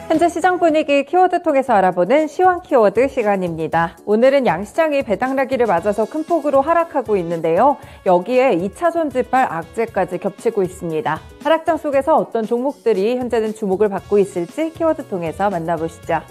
현재 시장 분위기 키워드 통해서 알아보는 시황 키워드 시간입니다. 오늘은 양시장이 배당나기를 맞아서 큰 폭으로 하락하고 있는데요. 여기에 2차전 지발 악재까지 겹치고 있습니다. 하락장 속에서 어떤 종목들이 현재는 주목을 받고 있을지 키워드 통해서 만나보시죠.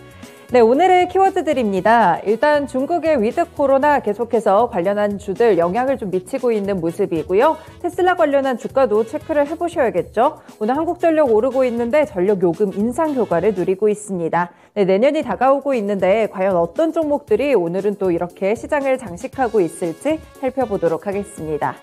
네, 오늘의 키워드들입니다. 일단 중국의 위드 코로나 계속해서 관련한 주들 영향을 좀 미치고 있는 모습이고요. 테슬라 관련한 주가도 체크를 해보셔야겠죠. 오늘 한국전력 오르고 있는데 전력 요금 인상 효과를 누리고 있습니다. 네, 내년이 다가오고 있는데 과연 어떤 종목들이 오늘은 또 이렇게 시장을 장식하고 있을지 살펴보도록 하겠습니다.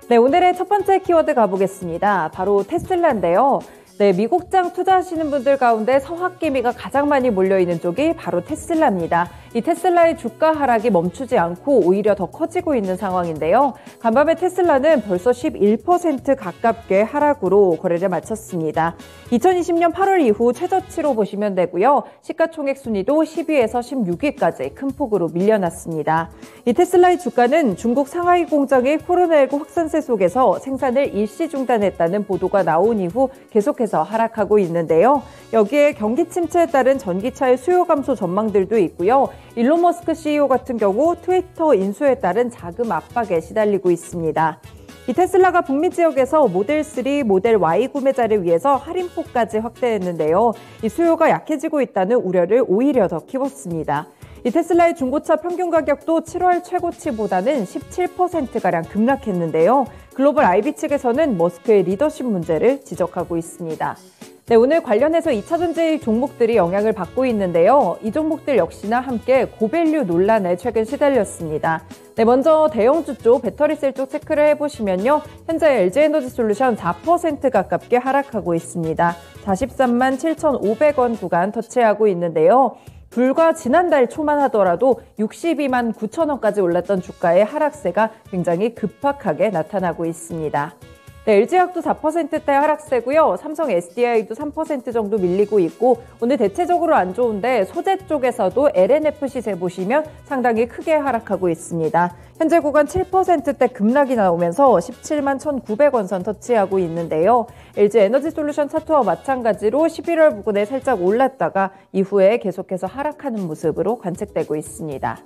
네, 오늘의 첫 번째 키워드 가보겠습니다. 바로 테슬라인데요. 네, 미국장 투자하시는 분들 가운데 서학기미가 가장 많이 몰려있는 쪽이 바로 테슬라입니다. 이 테슬라의 주가 하락이 멈추지 않고 오히려 더 커지고 있는 상황인데요. 간밤에 테슬라는 벌써 11% 가깝게 하락으로 거래를 마쳤습니다. 2020년 8월 이후 최저치로 보시면 되고요. 시가총액 순위도 10위에서 16위까지 큰 폭으로 밀려났습니다. 이 테슬라의 주가는 중국 상하이 공장의 코로나19 확산세 속에서 생산을 일시 중단했다는 보도가 나온 이후 계속해서 하락하고 있는데요. 여기에 경기 침체에 따른 전기차의 수요 감소 전망들도 있고요. 일론 머스크 CEO 같은 경우 트위터 인수에 따른 자금 압박에 시달리고 있습니다. 이 테슬라가 북미 지역에서 모델 3, 모델 Y 구매자를 위해서 할인폭까지 확대했는데요. 이 수요가 약해지고 있다는 우려를 오히려 더 키웠습니다. 이 테슬라의 중고차 평균 가격도 7월 최고치보다는 17%가량 급락했는데요. 글로벌 IB 측에서는 머스크의 리더십 문제를 지적하고 있습니다. 네, 오늘 관련해서 2차전지 종목들이 영향을 받고 있는데요. 이 종목들 역시나 함께 고밸류 논란에 최근 시달렸습니다. 네, 먼저 대형주 쪽, 배터리셀 쪽 체크를 해보시면요. 현재 LG에너지솔루션 4% 가깝게 하락하고 있습니다. 43만 7,500원 구간 터치하고 있는데요. 불과 지난달 초만 하더라도 62만 9천원까지 올랐던 주가의 하락세가 굉장히 급박하게 나타나고 있습니다. 네, LG화학도 4%대 하락세고요. 삼성 SDI도 3% 정도 밀리고 있고 오늘 대체적으로 안 좋은데 소재 쪽에서도 LNF 시세 보시면 상당히 크게 하락하고 있습니다. 현재 구간 7%대 급락이 나오면서 17만 1,900원 선 터치하고 있는데요. LG에너지솔루션 차트와 마찬가지로 11월 부근에 살짝 올랐다가 이후에 계속해서 하락하는 모습으로 관측되고 있습니다.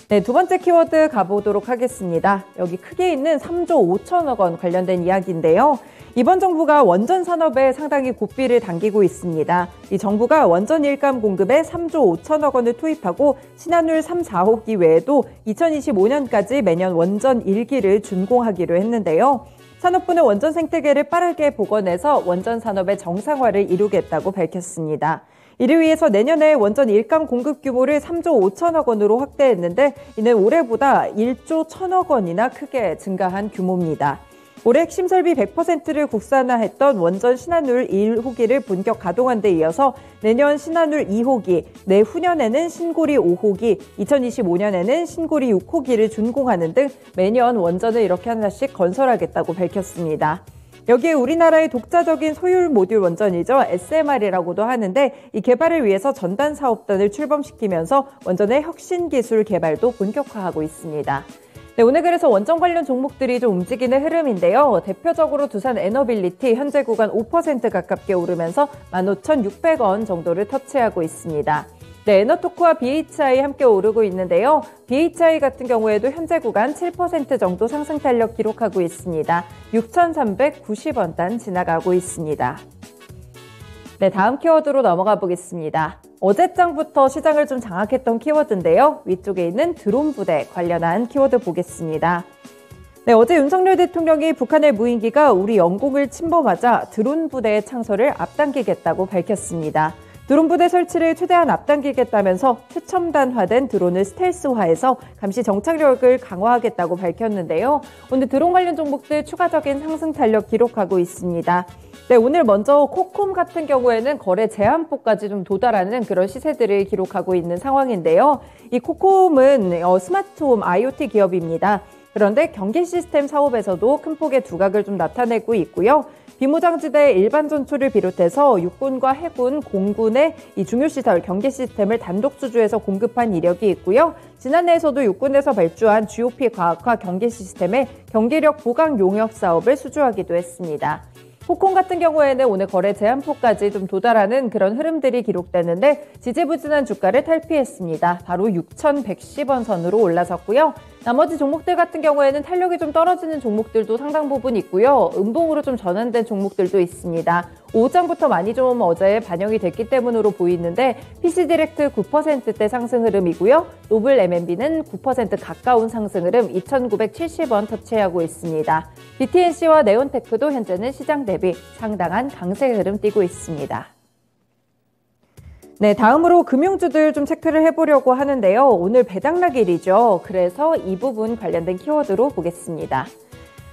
네, 두 번째 키워드 가보도록 하겠습니다. 여기 크게 있는 3조 5천억 원 관련된 이야기인데요. 이번 정부가 원전 산업에 상당히 고삐를 당기고 있습니다. 이 정부가 원전 일감 공급에 3조 5천억 원을 투입하고 신한울 3, 4호기 외에도 2025년까지 매년 원전 1기를 준공하기로 했는데요. 산업부는 원전 생태계를 빠르게 복원해서 원전 산업의 정상화를 이루겠다고 밝혔습니다. 이를 위해서 내년에 원전 일감 공급 규모를 3조 5천억 원으로 확대했는데 이는 올해보다 1조 1천억 원이나 크게 증가한 규모입니다. 올해 핵심 설비 100%를 국산화했던 원전 신한울 1호기를 본격 가동한 데 이어서 내년 신한울 2호기, 내후년에는 신고리 5호기, 2025년에는 신고리 6호기를 준공하는 등 매년 원전을 이렇게 하나씩 건설하겠다고 밝혔습니다. 여기에 우리나라의 독자적인 소율 모듈 원전이죠. SMR이라고도 하는데 이 개발을 위해서 전단 사업단을 출범시키면서 원전의 혁신 기술 개발도 본격화하고 있습니다. 네, 오늘 그래서 원전 관련 종목들이 좀 움직이는 흐름인데요. 대표적으로 두산 에너빌리티 현재 구간 5% 가깝게 오르면서 15,600원 정도를 터치하고 있습니다. 네, 에너토크와 BHI 함께 오르고 있는데요. BHI 같은 경우에도 현재 구간 7% 정도 상승 탄력 기록하고 있습니다. 6,390원 단 지나가고 있습니다. 네, 다음 키워드로 넘어가 보겠습니다. 어제장부터 시장을 좀 장악했던 키워드인데요. 위쪽에 있는 드론 부대 관련한 키워드 보겠습니다. 네, 어제 윤석열 대통령이 북한의 무인기가 우리 영공을 침범하자 드론 부대의 창설을 앞당기겠다고 밝혔습니다. 드론 부대 설치를 최대한 앞당기겠다면서 최첨단화된 드론을 스텔스화해서 감시 정착력을 강화하겠다고 밝혔는데요. 오늘 드론 관련 종목들 추가적인 상승 탄력 기록하고 있습니다. 네, 오늘 먼저 코콤 같은 경우에는 거래 제한폭까지 좀 도달하는 그런 시세들을 기록하고 있는 상황인데요. 이 코콤은 스마트홈 IoT 기업입니다. 그런데 경계 시스템 사업에서도 큰 폭의 두각을 좀 나타내고 있고요. 비무장지대 일반 전투를 비롯해서 육군과 해군, 공군의 이 중요시설 경계 시스템을 단독 수주해서 공급한 이력이 있고요. 지난해에서도 육군에서 발주한 GOP 과학화 경계 시스템의 경계력 보강 용역 사업을 수주하기도 했습니다. 포콘 같은 경우에는 오늘 거래 제한폭까지 좀 도달하는 그런 흐름들이 기록되는데 지지부진한 주가를 탈피했습니다. 바로 6,110원 선으로 올라섰고요. 나머지 종목들 같은 경우에는 탄력이 좀 떨어지는 종목들도 상당 부분 있고요. 음봉으로 좀 전환된 종목들도 있습니다. 오후장부터 많이 좀 어제 반영이 됐기 때문으로 보이는데 PC디렉트 9%대 상승 흐름이고요. 노블 M&B는 9% 가까운 상승 흐름 2,970원 터치하고 있습니다. BTNC와 네온테크도 현재는 시장 대비 상당한 강세 흐름 띄고 있습니다. 네, 다음으로 금융주들 좀 체크를 해보려고 하는데요. 오늘 배당락일이죠. 그래서 이 부분 관련된 키워드로 보겠습니다.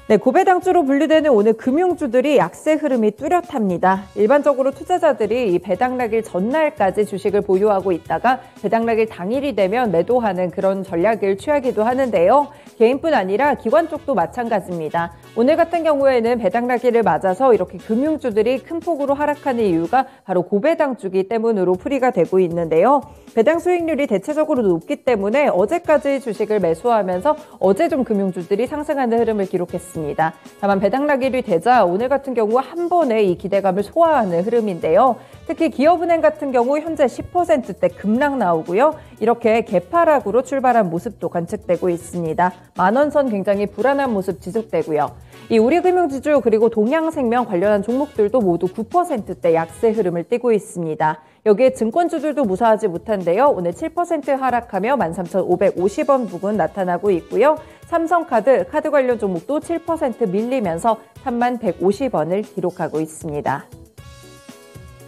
네, 고배당주로 분류되는 오늘 금융주들이 약세 흐름이 뚜렷합니다. 일반적으로 투자자들이 이 배당락일 전날까지 주식을 보유하고 있다가 배당락일 당일이 되면 매도하는 그런 전략을 취하기도 하는데요. 개인뿐 아니라 기관 쪽도 마찬가지입니다. 오늘 같은 경우에는 배당락일을 맞아서 이렇게 금융주들이 큰 폭으로 하락하는 이유가 바로 고배당주기 때문으로 풀이가 되고 있는데요. 배당 수익률이 대체적으로 높기 때문에 어제까지 주식을 매수하면서 어제 좀 금융주들이 상승하는 흐름을 기록했습니다. 다만 배당락일이 되자 오늘 같은 경우 한 번에 이 기대감을 소화하는 흐름인데요. 특히 기업은행 같은 경우 현재 10%대 급락 나오고요. 이렇게 개파락으로 출발한 모습도 관측되고 있습니다. 만원선 굉장히 불안한 모습 지속되고요. 이 우리금융지주 그리고 동양생명 관련한 종목들도 모두 9%대 약세 흐름을 띠고 있습니다. 여기에 증권주들도 무사하지 못한데요. 오늘 7% 하락하며 13,550원 부근 나타나고 있고요. 삼성카드, 카드 관련 종목도 7% 밀리면서 3150원을 기록하고 있습니다.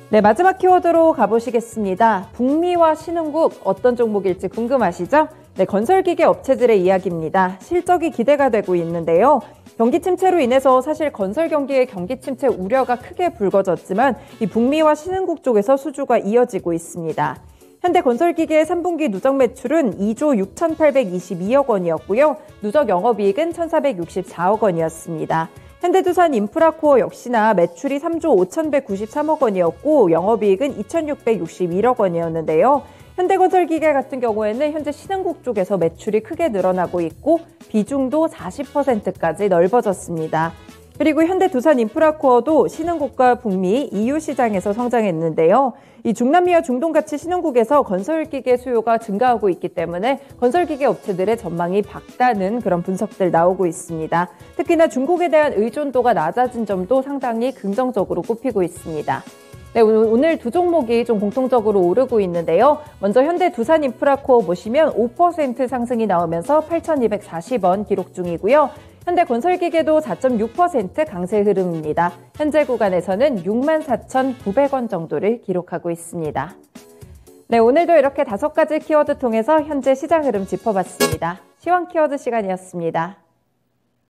네, 마지막 키워드로 가보시겠습니다. 북미와 신흥국 어떤 종목일지 궁금하시죠? 네, 건설기계 업체들의 이야기입니다. 실적이 기대가 되고 있는데요. 경기 침체로 인해서 사실 건설 경기의 경기 침체 우려가 크게 불거졌지만 이 북미와 신흥국 쪽에서 수주가 이어지고 있습니다. 현대건설기계의 3분기 누적 매출은 2조 6,822억 원이었고요. 누적 영업이익은 1,464억 원이었습니다. 현대두산 인프라코어 역시나 매출이 3조 5,193억 원이었고 영업이익은 2,661억 원이었는데요. 현대건설기계 같은 경우에는 현재 신흥국 쪽에서 매출이 크게 늘어나고 있고 비중도 40%까지 넓어졌습니다. 그리고 현대두산 인프라코어도 신흥국과 북미, EU 시장에서 성장했는데요. 이 중남미와 중동 같이 신흥국에서 건설기계 수요가 증가하고 있기 때문에 건설기계 업체들의 전망이 밝다는 그런 분석들 나오고 있습니다. 특히나 중국에 대한 의존도가 낮아진 점도 상당히 긍정적으로 꼽히고 있습니다. 네, 오늘 두 종목이 좀 공통적으로 오르고 있는데요. 먼저 현대두산 인프라코어 보시면 5% 상승이 나오면서 8,240원 기록 중이고요. 현대건설기계도 4.6% 강세 흐름입니다. 현재 구간에서는 64,900원 정도를 기록하고 있습니다. 네, 오늘도 이렇게 5가지 키워드 통해서 현재 시장 흐름 짚어봤습니다. 시황 키워드 시간이었습니다.